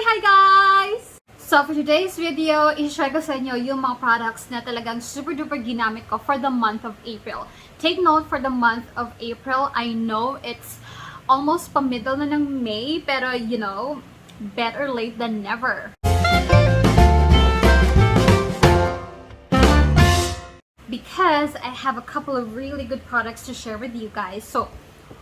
Hi guys! So for today's video, i-share ko sa inyo yung mga products na talagang super duper ginamit ko for the month of April. Take note, for the month of April, I know it's almost pa-middle na ng May, pero you know, better late than never. Because I have a couple of really good products to share with you guys. So,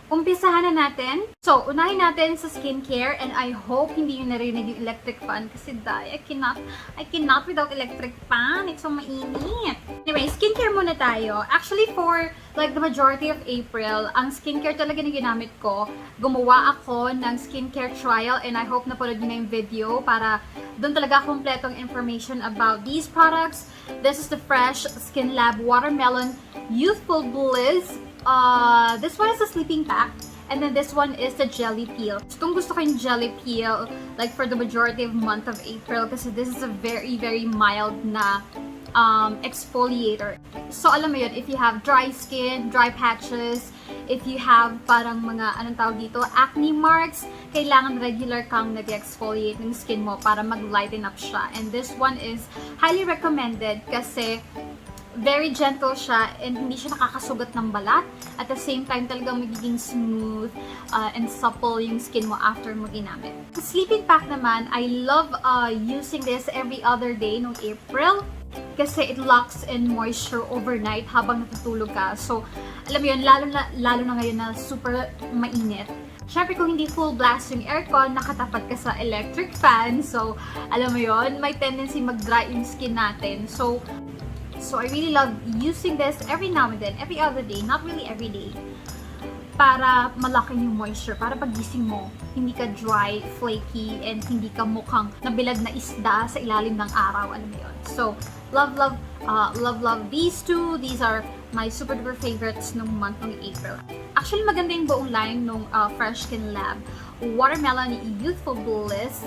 umpisahan na natin. So, unahin natin sa skincare, and I hope hindi nyo narinig yung electric fan kasi I cannot without electric fan. It's so mainit. Anyway, skincare muna tayo. Actually, for like the majority of April, ang skincare talaga na ginamit ko. Gumawa ako ng skincare trial, and I hope napanood nyo na yung video para doon talaga kompletong information about these products. This is the fresh Skinlab Watermelon Youthful Bliss. This one is a sleeping pack, and then this one is the jelly peel. Gusto ko yung jelly peel like for the majority of month of April kasi this is a very mild na exfoliator. So alam mo yun, if you have dry skin, dry patches, if you have parang mga anong tawag dito, acne marks, kailangan regular kang nag-exfoliate ng skin mo para mag-lighten up siya. And this one is highly recommended kasi very gentle siya and hindi siya nakakasugat ng balat. At the same time, talagang magiging smooth and supple yung skin mo after mo ginamit. Sa sleeping pack naman, I love using this every other day noong April kasi it locks in moisture overnight habang natutulog ka. So, alam mo yun, lalo na ngayon na super mainit. Siyempre, kung hindi full blast yung aircon, nakatapat ka sa electric fan. So, alam mo yun, may tendency mag-dry yung skin natin. So I really love using this every now and then, every other day, not really every day, para malaking yung moisture, para pagising mo, hindi ka dry, flaky, and hindi ka mukhang nabilad na isda sa ilalim ng araw, alam mo yun. So, love these two. These are my super duper favorites nung month ng April. Actually, maganda yung buong line nung Fresh Skinlab Watermelon Youthful Bliss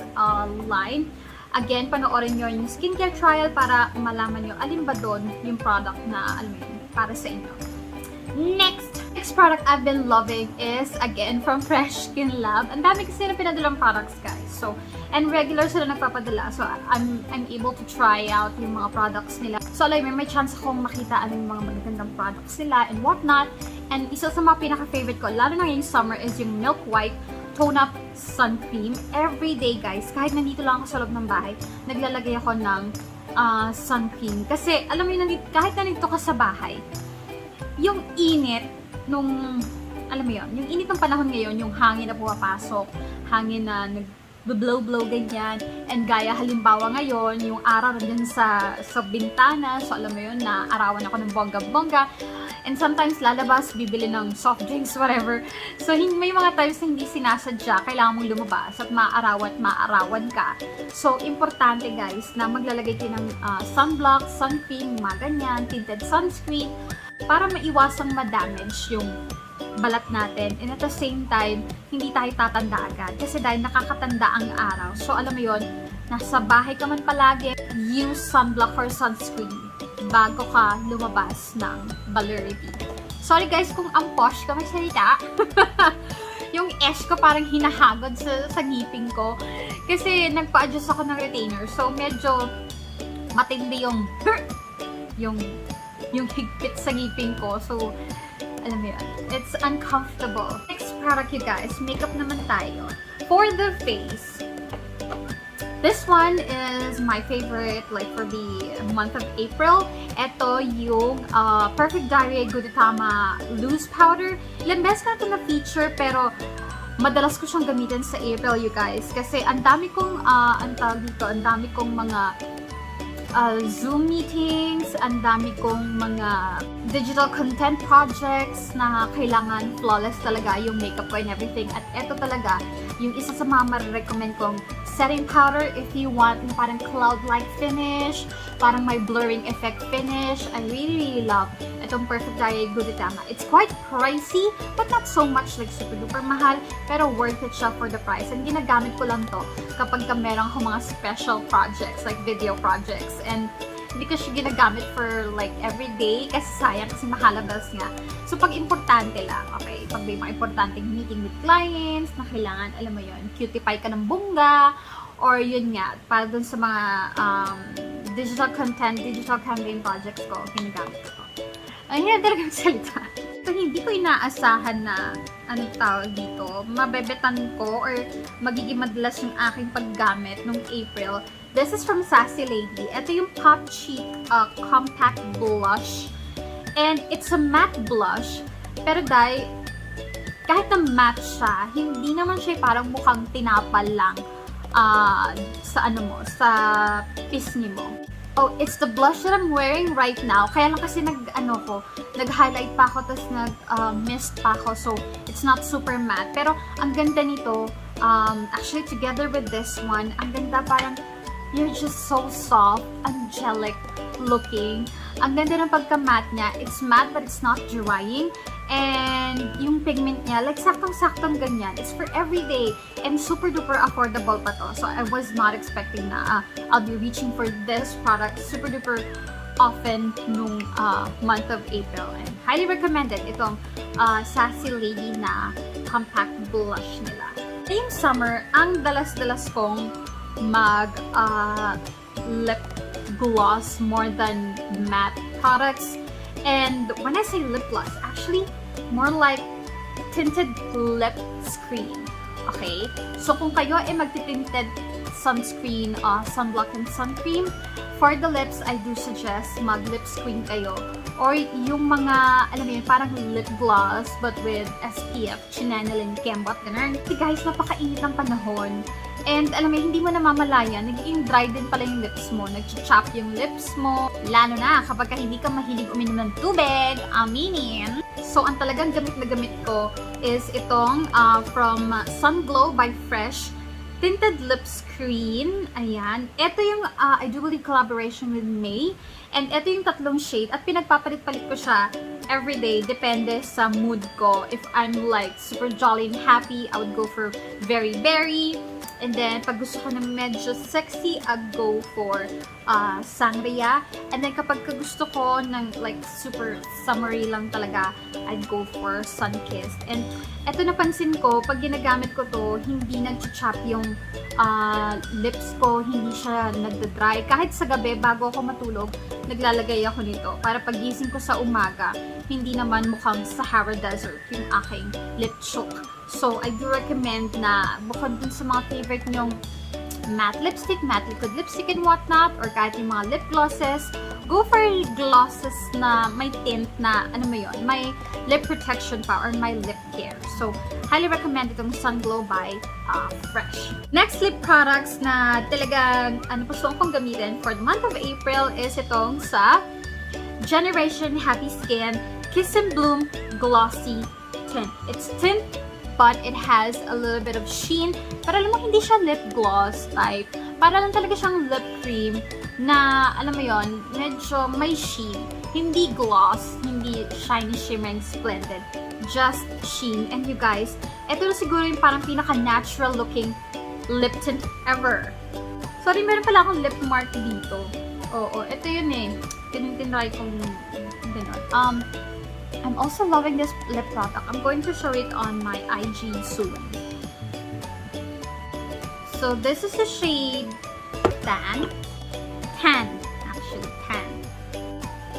line. Again, panoorin nyo yung skincare trial para malaman nyo alin ba doon yung product na alam mo yun, para sa inyo. Next product I've been loving is, again, from Fresh Skinlab. Ang dami kasi na pinadalang products, guys. So, and regular sila nagpapadala. So, I'm able to try out yung mga products nila. So, alam mo, may chance akong makita anong mga magagandang products nila and whatnot. And isa sa mga pinaka-favorite ko, lalo na ngayong summer, is yung Milk White Tone-Up Sun Cream. Every day, guys, kahit nandito lang ako sa loob ng bahay, naglalagay ako ng sun cream. Kasi, alam mo yun, kahit nandito ka sa bahay, yung init nung, alam mo yun, yung init ng panahon ngayon, yung hangin na pumapasok, hangin na nag-blow ganyan, and gaya halimbawa ngayon, yung araw dyan sa bintana, so alam mo yun, na arawan ako ng bongga-bongga, and sometimes lalabas, bibili ng soft drinks, whatever. So, may mga times na hindi sinasadya, kailangan mong lumabas at maarawan ka. So, importante guys, na maglalagay kayo ng sunblock, sun cream, mga ganyan, tinted sunscreen, para maiwasang ma-damage yung balat natin. And at the same time, hindi tayo tatanda agad. Kasi dahil nakakatanda ang araw. So, alam mo yon, nasa bahay ka man palagi, use sunblock or sunscreen bago ka lumabas ng Balerity. Sorry guys kung ang posh ka may salita. Yung S ko parang hinahagod sa ngipin ko. Kasi nagpa-adjust ako ng retainer. So medyo matindi yung higpit sa ngipin ko. So alam mo yun, it's uncomfortable. Next product you guys, makeup naman tayo. For the face, this one is my favorite like for the month of April. Ito yung Perfect Diary Gudetama Loose Powder. Ilang beses na ito na-feature pero madalas ko siyang gamitin sa April, you guys. Kasi ang dami kong mga Zoom meetings, ang dami kong mga digital content projects na kailangan flawless talaga yung makeup ko and everything. At ito talaga, yung isa sa mga marirecommend kong setting powder if you want yung parang cloud-like finish, parang may blurring effect finish. I really love itong Perfect Diary Gudetama. It's quite pricey, but not so much like super duper mahal, pero worth it siya for the price. And ginagamit ko lang to kapag meron akong mga special projects, like video projects. And hindi ko siya ginagamit for like everyday kasi sayang kasi makalabas nga. So pag importante lang, okay, pag may mga importanteng meeting with clients na kailangan, alam mo yun, cutify ka ng bongga or yun nga, para dun sa mga digital content, digital campaign projects ko, ginagamit ko. Ay, hindi talaga magsalita. So, hindi ko inaasahan na, anong tawag dito, mabebetan ko or magiging madalas yung aking paggamit nung April. This is from Sassy Lady. Ito yung Pop Cheek Compact Blush. And it's a matte blush. Pero dahil, kahit na matte siya, hindi naman siya parang mukhang tinapal lang sa ano mo, sa pisngi mo. Oh, it's the blush that I'm wearing right now. Kaya lang kasi nag-highlight pa ako, tapos nag-mist pa ako. So, it's not super matte. Pero, ang ganda nito, actually, together with this one, ang ganda parang, you're just so soft, angelic looking. Ang ganda ng pagka-matte niya. It's matte, but it's not drying. And yung pigment niya, like saktong-saktong ganyan. It's for everyday and super duper affordable pa to. So I was not expecting na I'll be reaching for this product super duper often nung month of April. And highly recommended itong Sassy Lady na compact blush nila. Ngayong summer, ang dalas-dalas kong mag lip gloss more than matte products. And when I say lip gloss, actually, more like tinted lip screen. Okay? So, kung kayo ay magti-tinted sunscreen, sunblock and sun cream, for the lips, I do suggest mag-lip screen kayo. Or yung mga, alam mo yun, parang lip gloss, but with SPF, chinanelin, kembot, ganun. Kasi guys, napakainit ng panahon. And alam mo, hindi mo namamalayan, nagiging dry din pala yung lips mo. Nag-chop yung lips mo. Lalo na kapag hindi ka mahilig uminom ng tubig, aminin. So, ang talagang gamit na gamit ko is itong from Sunglow by Fresh Tinted LIPSCREEN. Ayan. Ito yung, I do believe, collaboration with May. And ito yung tatlong shade. At pinagpapalit-palit ko siya everyday. Depende sa mood ko. If I'm like super jolly and happy, I would go for Very Berry. And then, pag gusto ko na medyo sexy, I'd go for Sangria. And then, kapag gusto ko ng like super summery lang talaga, I'd go for Sunkissed. And eto napansin ko, pag ginagamit ko to, hindi nag-chop yung lips ko, hindi siya nagda-dry. Kahit sa gabi, bago ako matulog, naglalagay ako nito. Para pagising ko sa umaga, hindi naman mukhang Sahara Desert yung aking lip choke. So, I do recommend na bukod dun sa mga favorite nyong matte lipstick, matte liquid lipstick and whatnot, or kahit yung mga lip glosses, go for glosses na may tint na, ano mo yun, may lip protection pa or may lip care. So, highly recommend itong Sunglow by Fresh. Next lip products na talagang gusto kong gamitin for the month of April is itong sa Generation Happy Skin Kiss and Bloom Glossy Tint. It's tint, but it has a little bit of sheen. Pero alam mo, hindi siya lip gloss type. Para lang talaga siyang lip cream na, alam mo yon, medyo may sheen. Hindi gloss, hindi shiny, shimmering, splendid. Just sheen. And you guys, ito na siguro yung parang pinaka-natural looking lip tint ever. Sorry, meron pala akong lip mark dito. Oo, ito yun eh. Tinry kong gano'n. I'm also loving this lip product. I'm going to show it on my IG soon. So this is the shade Tan. Actually, Tan.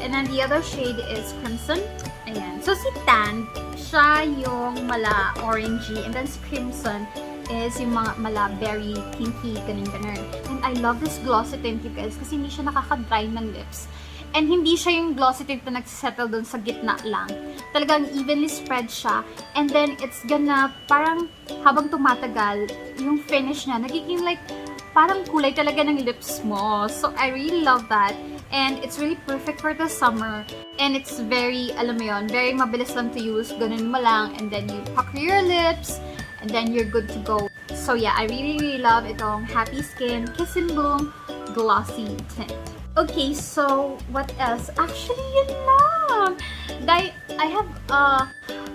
And then the other shade is Crimson. Ayan. So si Tan, siya yung mala orangey. And then si Crimson is yung mga mala berry, pinky, ganun. And I love this glossy tint, you guys, kasi hindi siya nakaka-dry ng lips. And hindi siya yung glossy tint na nagsisettle dun sa gitna lang. Talagang evenly spread siya. And then, it's gonna, parang habang tumatagal, yung finish niya, nagiging like, parang kulay talaga ng lips mo. So, I really love that. And it's really perfect for the summer. And it's very, alam mo yun, very mabilis lang to use. Ganun mo lang. And then, you pucker your lips. And then, you're good to go. So, yeah, I really love itong Happy Skin Kiss and Bloom Glossy Tint. Okay, so what else? Actually, yun lang. I have,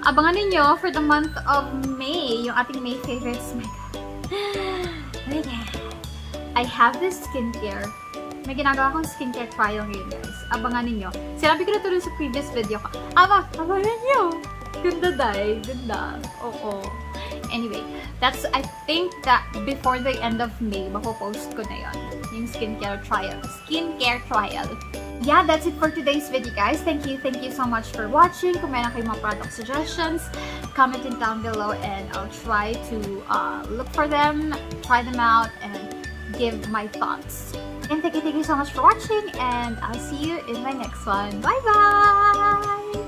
abangan ninyo for the month of May, yung ating May favorites. Oh my God. I have this skincare. May ginagawa akong skincare trial ngayon, guys. Abangan ninyo. Sinabi ko na ito rin sa previous video ko. Abangan ninyo. Ganda, day. Ganda. Oo. Anyway, that's, I think that before the end of May, mapopost ko na yon, yung skincare trial. Yeah, that's it for today's video, guys. Thank you so much for watching. Kung meron kayong mga product suggestions, comment it down below and I'll try to look for them, try them out, and give my thoughts. And thank you so much for watching, and I'll see you in my next one. Bye bye!